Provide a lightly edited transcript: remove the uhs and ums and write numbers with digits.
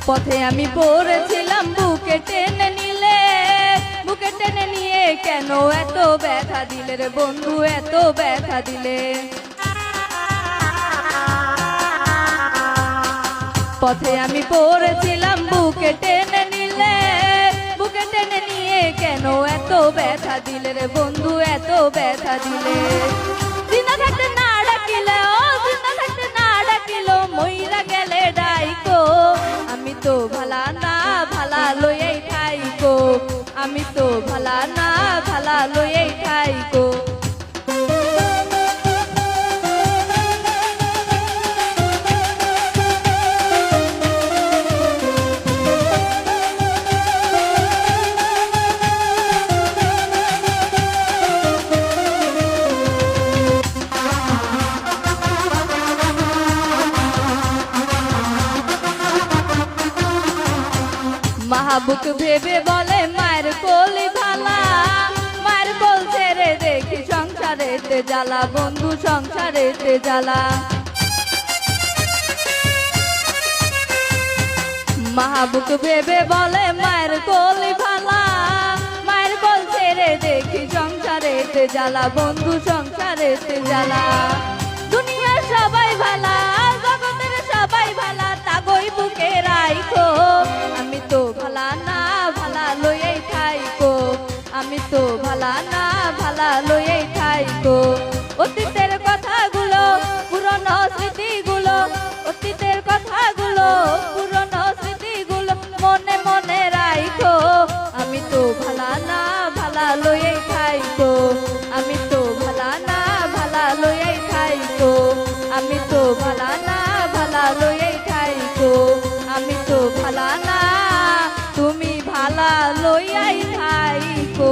পথে আমি পড়েছিলাম বুকে টেনে নিলে, বুকে টেনে নিয়ে কেন এত ব্যথা দিলে রে বন্ধু, এত ব্যথা দিলে। পথে আমি পড়েছিলাম বুকে টেনে নিলে, বুকে টেনে নিয়ে কেন এত ব্যথা দিলে রে বন্ধু, এত ব্যথা দিলে। দিনা থাকতে না ডাকিলে, ও দিনা থাকতে না ডাকিল, মইরা গেলে ডাইকো। আমি তো ভালা না ভালা লইয়াই ঠাইকো, আমি তো ভালা না ভালা লইয়াই ঠাইকো। মাহবুক ভেবে বলে মায়ের কোলি ভালা, মায়ের কোল ছেড়ে দেখি সংসারেতে জ্বালা, বন্ধু সংসারেতে জ্বালা। মাহবুক ভেবে বলে মায়ের কোলি ভালা, মায়ের কোল ছেড়ে দেখি সংসারেতে জ্বালা, বন্ধু সংসারেতে জ্বালা। দুনিয়ার সবাই ভালা, জগতের সবাই ভালা, তাগই বুকে রাইখো। আমি তো ভালা না ভালা লইয়াই ঠাইকো, আমি তো ভালা না ভালা লইয়াই ঠাইকো। অতীতের কথাগুলো পুরনো স্মৃতিগুলো, অতীতের কথাগুলো পুরনো স্মৃতিগুলো মনে মনে রাইখো। আমি তো ভালা না ভালা লইয়াই ঠাইকো, আমি তো ভালা না ভালা লইয়াই ঠাইকো, আমি তো ভালা না ভালা লইয়াই ঠাইকো, আমি তো ভালা না তুমি ভালা লইয়াই ঠাইকো।